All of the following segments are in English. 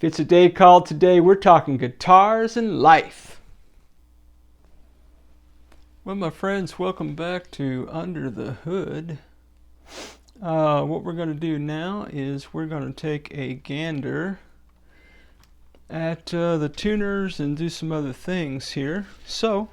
It's a day called today. We're talking guitars and life. Well, my friends, welcome back to Under the Hood. What we're going to do now is we're going to take a gander at the tuners and do some other things here. So,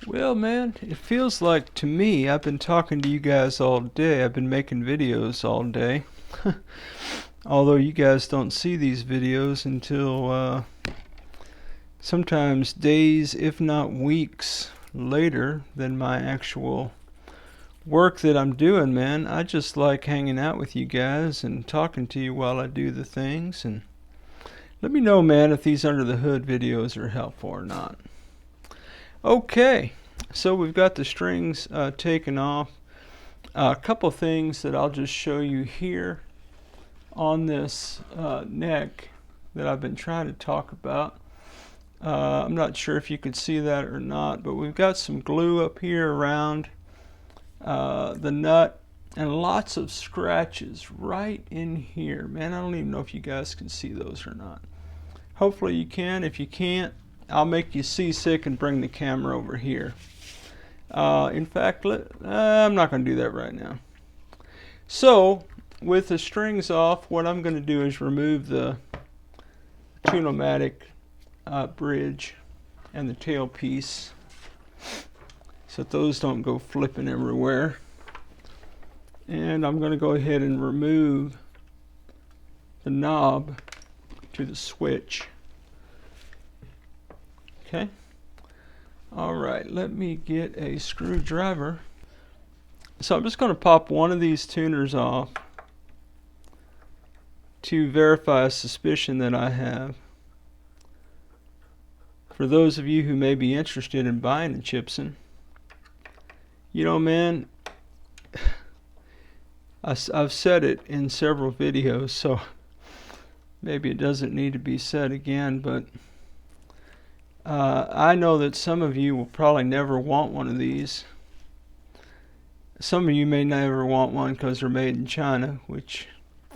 well, man, it feels like to me, I've been talking to you guys all day. I've been making videos all day. Although you guys don't see these videos until sometimes days, if not weeks later than my actual work that I'm doing, man. I just like hanging out with you guys and talking to you while I do the things. And let me know, man, if these Under the Hood videos are helpful or not. Okay, so we've got the strings taken off. A couple things that I'll just show you here on this neck that I've been trying to talk about. I'm not sure if you could see that or not, but we've got some glue up here around the nut and lots of scratches right in here. Man, I don't even know if you guys can see those or not. Hopefully you can. If you can't, I'll make you seasick and bring the camera over here. In fact, I'm not going to do that right now. So, with the strings off, what I'm going to do is remove the Tune-O-Matic bridge and the tailpiece so that those don't go flipping everywhere. And I'm going to go ahead and remove the knob to the switch. Okay. Alright, let me get a screwdriver. So I'm just going to pop one of these tuners off to verify a suspicion that I have. For those of you who may be interested in buying a Gibson, you know, man, I've said it in several videos, so maybe it doesn't need to be said again, but I know that some of you will probably never want one of these. Some of you may never want one because they're made in China, which,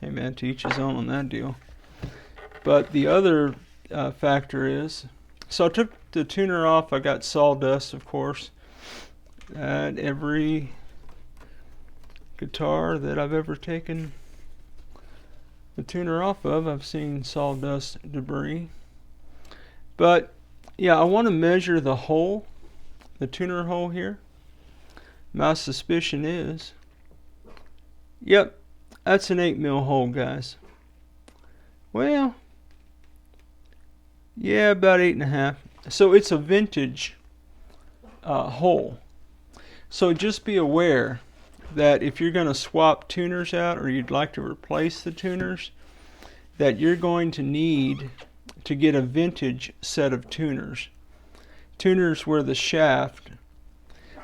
hey man, to each his own on that deal. But the other factor is, so I took the tuner off. I got sawdust, of course. At every guitar that I've ever taken the tuner off of, I've seen sawdust debris. But yeah, I want to measure the hole, the tuner hole here. My suspicion is, yep, that's an 8mm hole, guys. Well, yeah, about 8.5. So it's a vintage hole. So just be aware that if you're going to swap tuners out or you'd like to replace the tuners, that you're going to need to get a vintage set of tuners. Tuners where the shaft,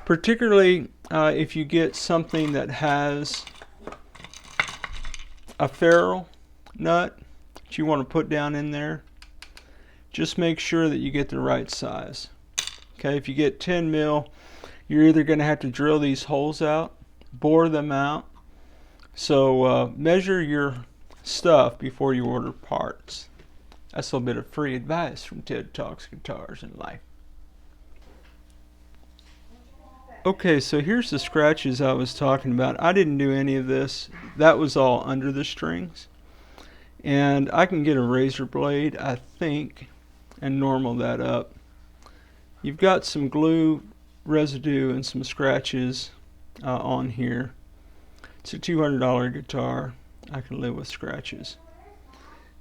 particularly if you get something that has a ferrule nut that you want to put down in there, just make sure that you get the right size. Okay, if you get 10mm, you're either going to have to drill these holes out, bore them out. So measure your stuff before you order parts. That's a little bit of free advice from Ted Talks Guitars and Life. Okay, so here's the scratches I was talking about. I didn't do any of this. That was all under the strings. And I can get a razor blade, I think, and normal that up. You've got some glue residue and some scratches on here. It's a $200 guitar. I can live with scratches.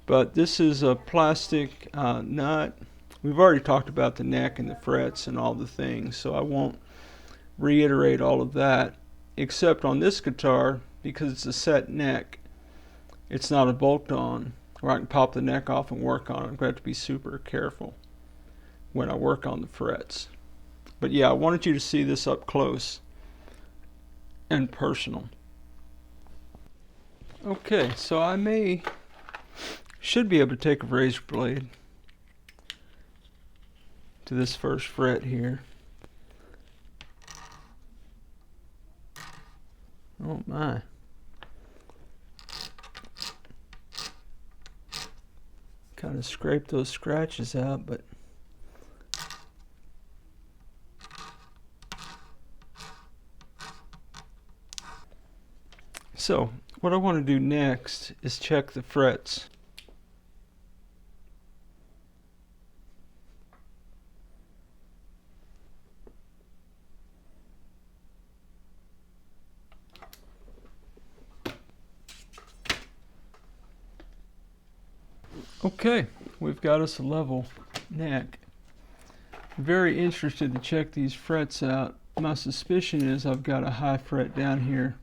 But this is a plastic nut. We've already talked about the neck and the frets and all the things, so I won't reiterate all of that, except on this guitar, because it's a set neck, it's not a bolt-on where I can pop the neck off and work on it. I'm going to have to be super careful when I work on the frets. But yeah, I wanted you to see this up close and personal. Okay, so I should be able to take a razor blade to this first fret here. Oh my. Kind of scrape those scratches out, but so what I want to do next is check the frets. Okay, we've got us a level neck. Very interested to check these frets out. My suspicion is I've got a high fret down here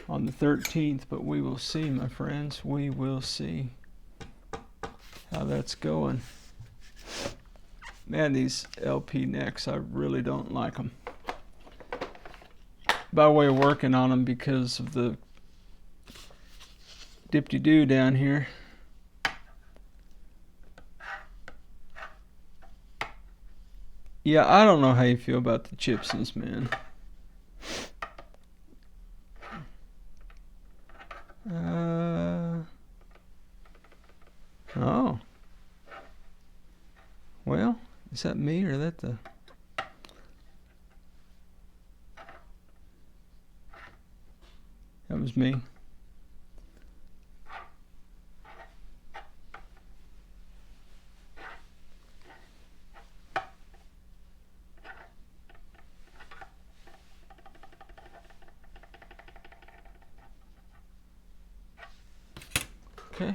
on the 13th, but we will see, my friends. We will see how that's going. Man, these LP necks, I really don't like them. By way of working on them because of the dip-de-doo down here. Yeah, I don't know how you feel about the Gibsons, man. Oh. Well, is that me or that the... That was me. Okay.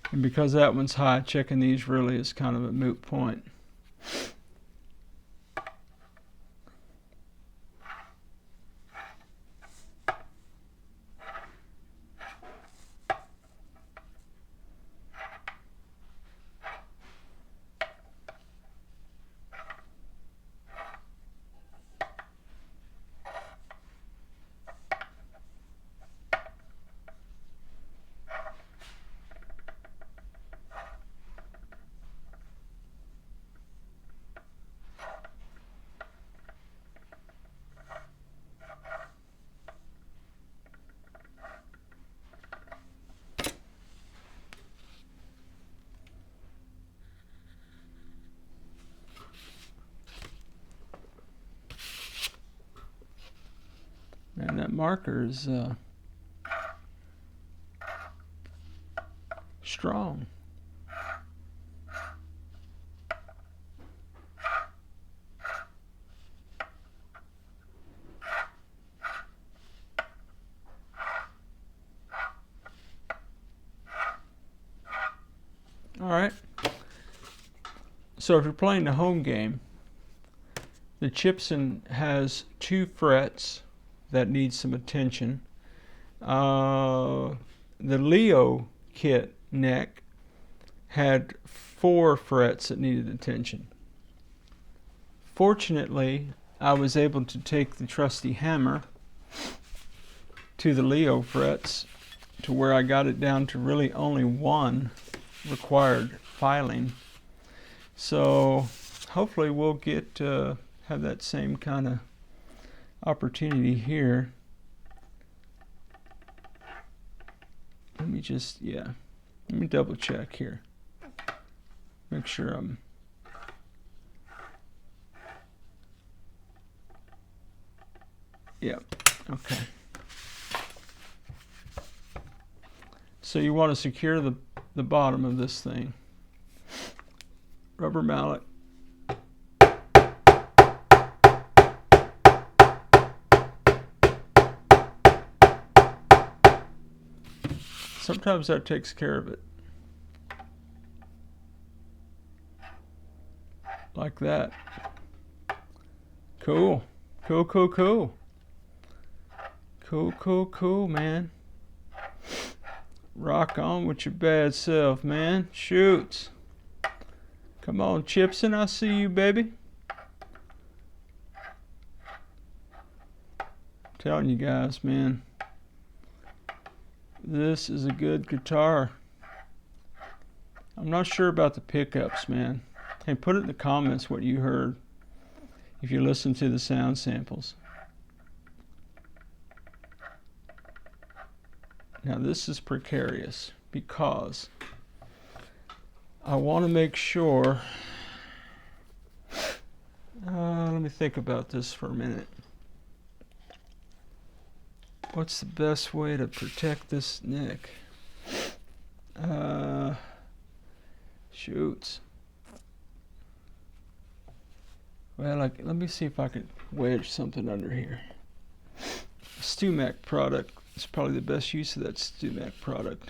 And because that one's high, checking these really is kind of a moot point. And that marker is strong. All right. So if you're playing the home game, the Gibson has 2 frets that need some attention. The Leo kit neck had 4 frets that needed attention. Fortunately, I was able to take the trusty hammer to the Leo frets to where I got it down to really only 1 required filing. So hopefully we'll get have that same kind of opportunity here. Let me just, let me double check here. Make sure I'm... okay. So you want to secure the bottom of this thing. Rubber mallet. Sometimes that takes care of it. Like that. Cool. Cool, cool, cool. Cool, cool, cool, man. Rock on with your bad self, man. Shoot. Come on, Gibson, I see you, baby. telling you guys, man, this is a good guitar. I'm not sure about the pickups, man. Hey, put it in the comments what you heard if you listen to the sound samples. Now this is precarious because I want to make sure, let me think about this for a minute. What's the best way to protect this neck? Shoots. Well, let me see if I can wedge something under here. StewMac product is probably the best use of that StewMac product.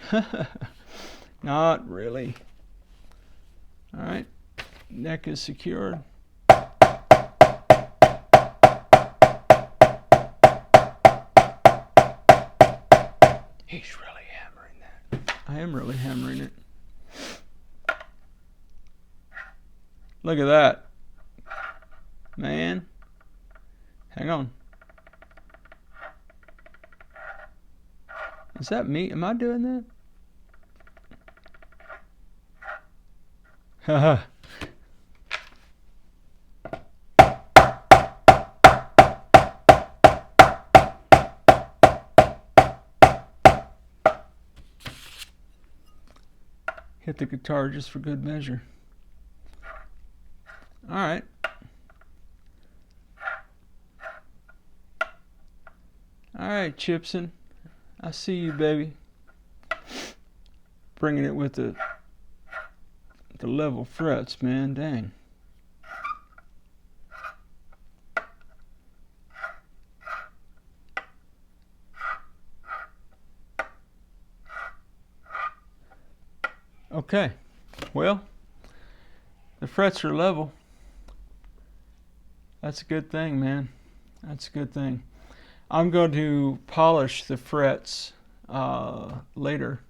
Not really. All right, neck is secured. He's really hammering that. I am really hammering it. Look at that. Man. Hang on. Is that me? Am I doing that? Haha. Hit the guitar just for good measure. All right. All right, Gibson. I see you, baby. Bringing it with the level frets, man. Dang. Okay. Well, the frets are level. That's a good thing, man. That's a good thing. I'm going to polish the frets later.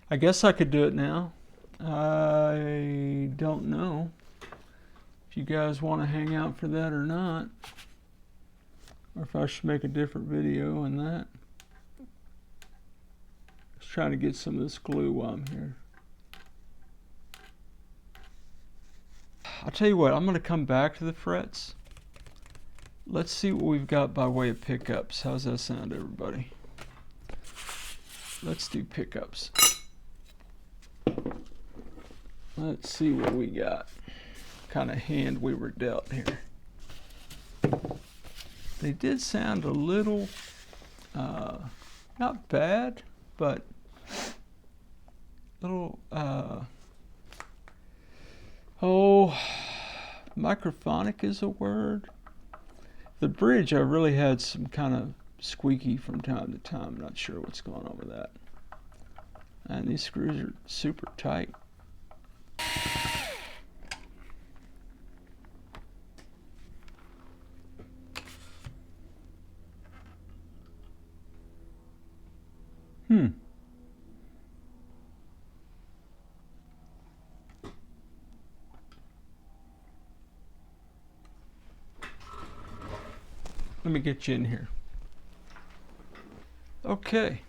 I guess I could do it now. I don't know if you guys want to hang out for that or not, or if I should make a different video on that. Just trying to get some of this glue while I'm here. I'll tell you what, I'm going to come back to the frets. Let's see what we've got by way of pickups. How's that sound, everybody? Let's do pickups. Let's see what we got. Kind of hand we were dealt here. They did sound a little, not bad, but a little, microphonic is a word. The bridge, I really had some kind of squeaky from time to time. Not sure what's going on with that. And these screws are super tight. Let me get you in here. Okay,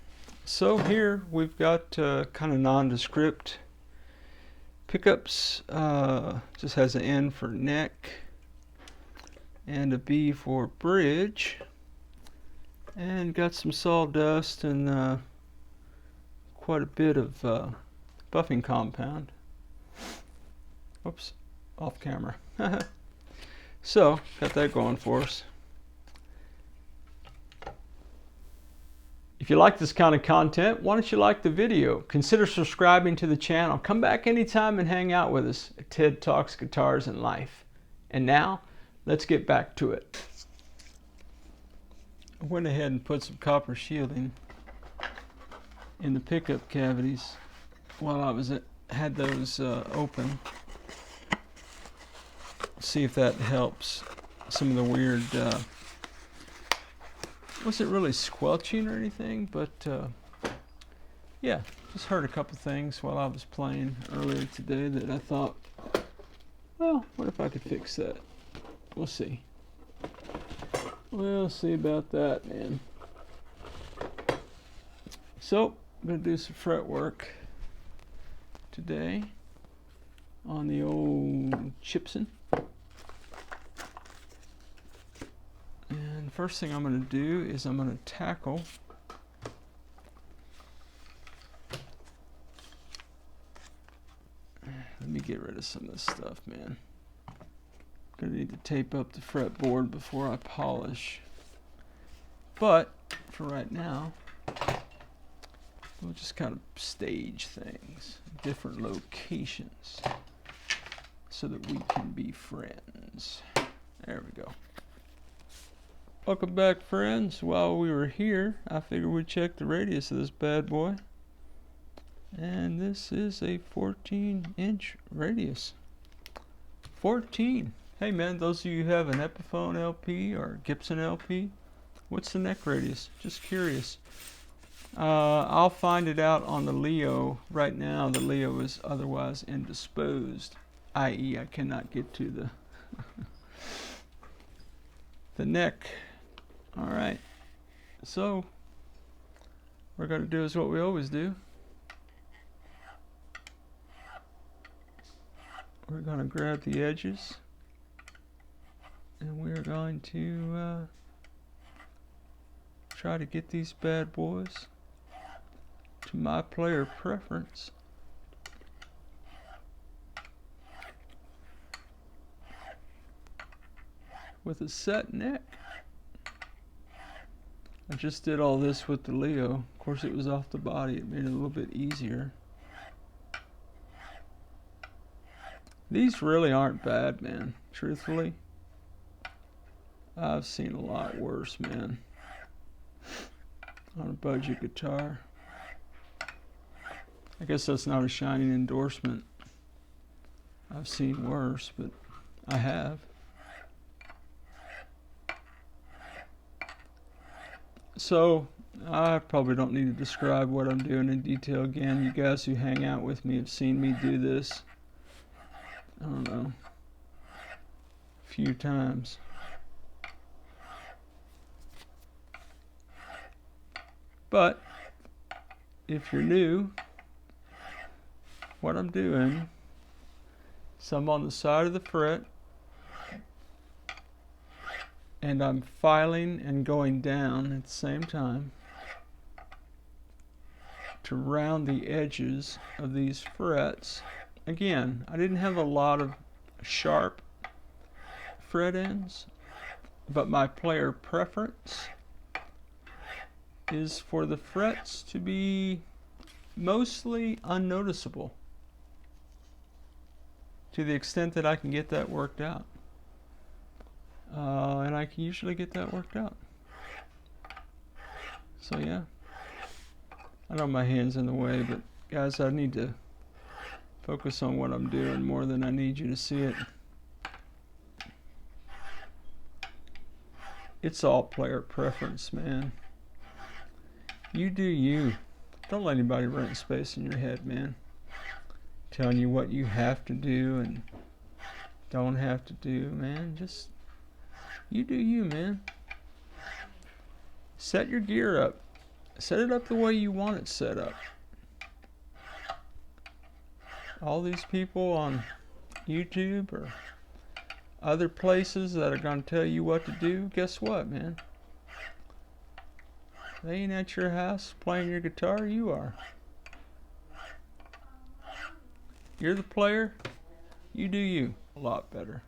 so here we've got kind of nondescript pickups. Just has an N for neck and a B for bridge, and got some sawdust and quite a bit of buffing compound. Oops, off camera. So got that going for us. If you like this kind of content, why don't you like the video? Consider subscribing to the channel. Come back anytime and hang out with us at Ted Talks Guitars and Life. And now, let's get back to it. I went ahead and put some copper shielding in the pickup cavities while I had those open. See if that helps some of the weird wasn't really squelching or anything, but yeah, just heard a couple things while I was playing earlier today that I thought, well, what if I could fix that? We'll see. We'll see about that, man. So, I'm going to do some fret work today on the old Gibson. And first thing I'm going to do is I'm going to tackle let me get rid of some of this stuff, man. Gonna need to tape up the fretboard before I polish. But for right now, we'll just kind of stage things, different locations, so that we can be friends. There we go. Welcome back, friends. While we were here, I figured we'd check the radius of this bad boy. And this is a 14-inch radius. 14. Hey man, those of you who have an Epiphone LP or Gibson LP, what's the neck radius? Just curious. I'll find it out on the Leo. Right now, the Leo is otherwise indisposed, i.e. I cannot get to the the neck. All right. So, what we're going to do is what we always do. We're going to grab the edges, and we're going to try to get these bad boys to my player preference. With a set neck. I just did all this with the Leo. Of course, it was off the body. It made it a little bit easier. These really aren't bad, man. Truthfully, I've seen a lot worse, man. On a budget guitar. I guess that's not a shining endorsement. I've seen worse, but I have. So, I probably don't need to describe what I'm doing in detail again. You guys who hang out with me have seen me do this, I don't know, a few times. But, if you're new, what I'm doing is I'm on the side of the fret, and I'm filing and going down at the same time to round the edges of these frets. Again, I didn't have a lot of sharp fret ends, but my player preference is for the frets to be mostly unnoticeable, to the extent that I can get that worked out. And I can usually get that worked out. So yeah, I know my hand's in the way, but guys, I need to focus on what I'm doing more than I need you to see it. It's all player preference, man. You do you. Don't let anybody rent space in your head, man. Telling you what you have to do and don't have to do, man. Just you do you, man. Set your gear up. Set it up the way you want it set up. All these people on YouTube or other places that are going to tell you what to do, guess what, man? They ain't at your house playing your guitar, you are. You're the player, you do you. A lot better.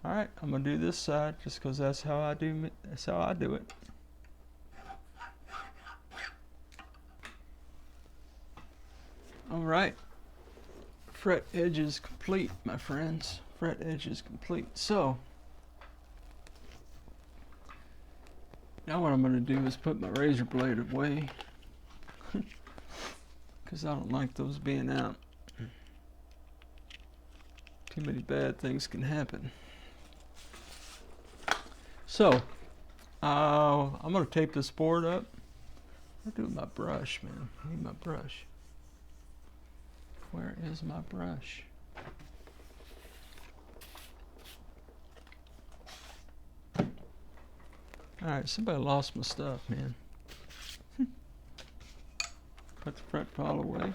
Alright, I'm going to do this side just because that's how I do it. Alright. Fret edge is complete, my friends. Fret edge is complete. So, now what I'm going to do is put my razor blade away. Because I don't like those being out. Too many bad things can happen. So, I'm going to tape this board up. What do I do with my brush, man? I need my brush. Where is my brush? Alright, somebody lost my stuff, man. Put the fret file away.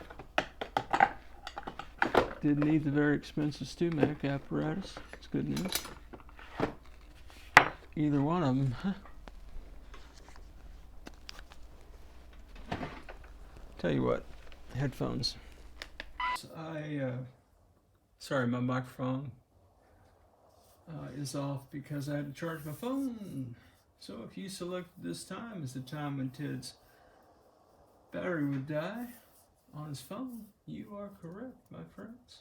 Didn't need the very expensive StewMac apparatus. It's good news. Either one of them. Tell you what, headphones. Sorry, my microphone is off because I had to charge my phone. So if you selected this time as the time when Ted's battery would die on his phone, you are correct, my friends.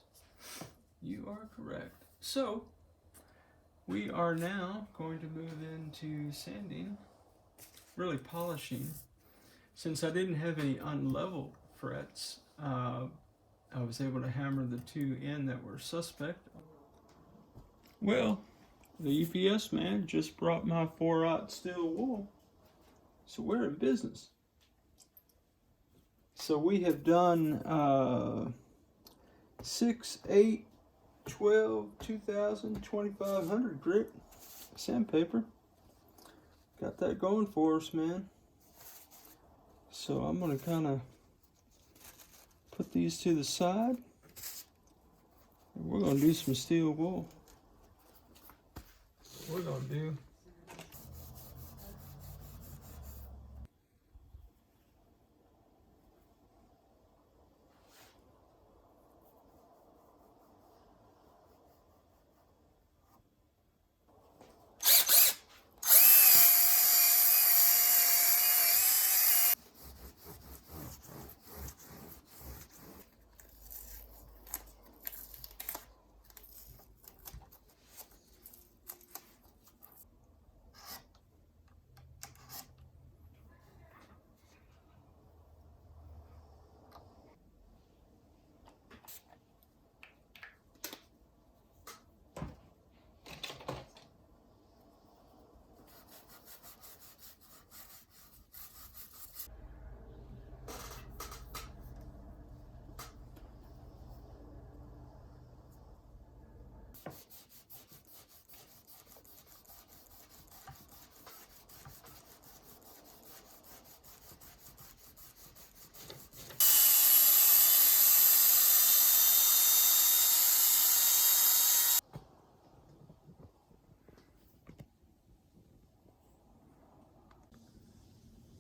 You are correct. So we are now going to move into sanding, really polishing. Since I didn't have any unlevel frets, I was able to hammer the two in that were suspect. Well, the UPS man just brought my 4/0 steel wool, so we're in business. So we have done 6, 8, 12, 2000, 2500 grit sandpaper. Got that going for us, man. So I'm gonna kind of put these to the side. And we're gonna do some steel wool. We're gonna do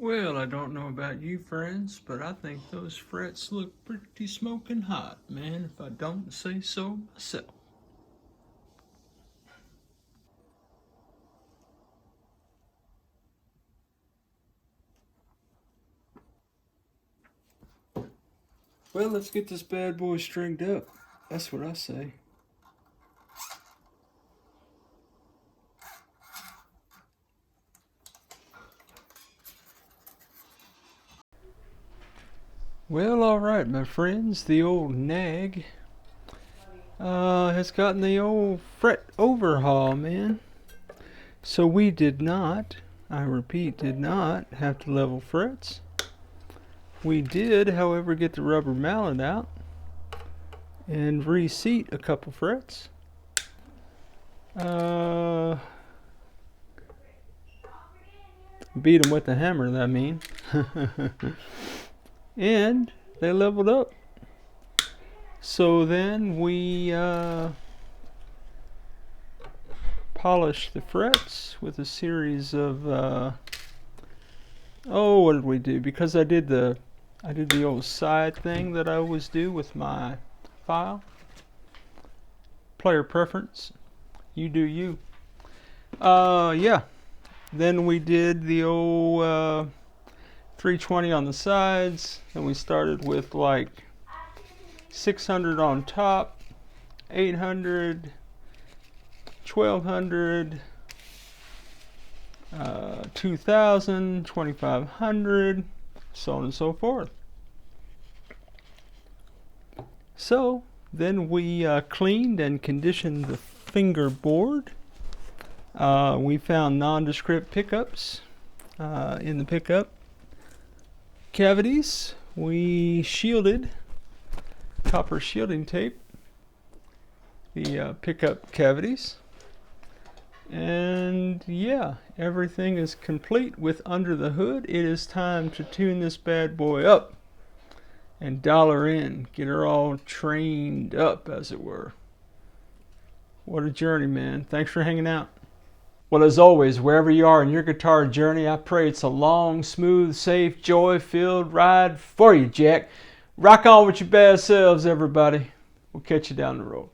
Well, I don't know about you friends, but I think those frets look pretty smoking hot, man, if I don't say so myself. Well, let's get this bad boy stringed up. That's what I say. Well, alright, my friends, the old N.A.G has gotten the old fret overhaul, man. So we did not, I repeat, did not have to level frets. We did, however, get the rubber mallet out and reseat a couple frets. Beat them with the hammer, I mean. And they leveled up. So then we polished the frets with a series of what did we do? Because I did the old side thing that I always do with my file. Player preference. You do you. Yeah. Then we did the old 320 on the sides, and we started with like 600 on top, 800, 1200, 2000, 2500, so on and so forth. So then we cleaned and conditioned the fingerboard. We found nondescript pickups in the pickup cavities. We shielded, copper shielding tape, the pickup cavities. And yeah, everything is complete with under the hood. It is time to tune this bad boy up and dial her in, get her all trained up, as it were. What a journey, man. Thanks for hanging out. Well, as always, wherever you are in your guitar journey, I pray it's a long, smooth, safe, joy-filled ride for you, Jack. Rock on with your bad selves, everybody. We'll catch you down the road.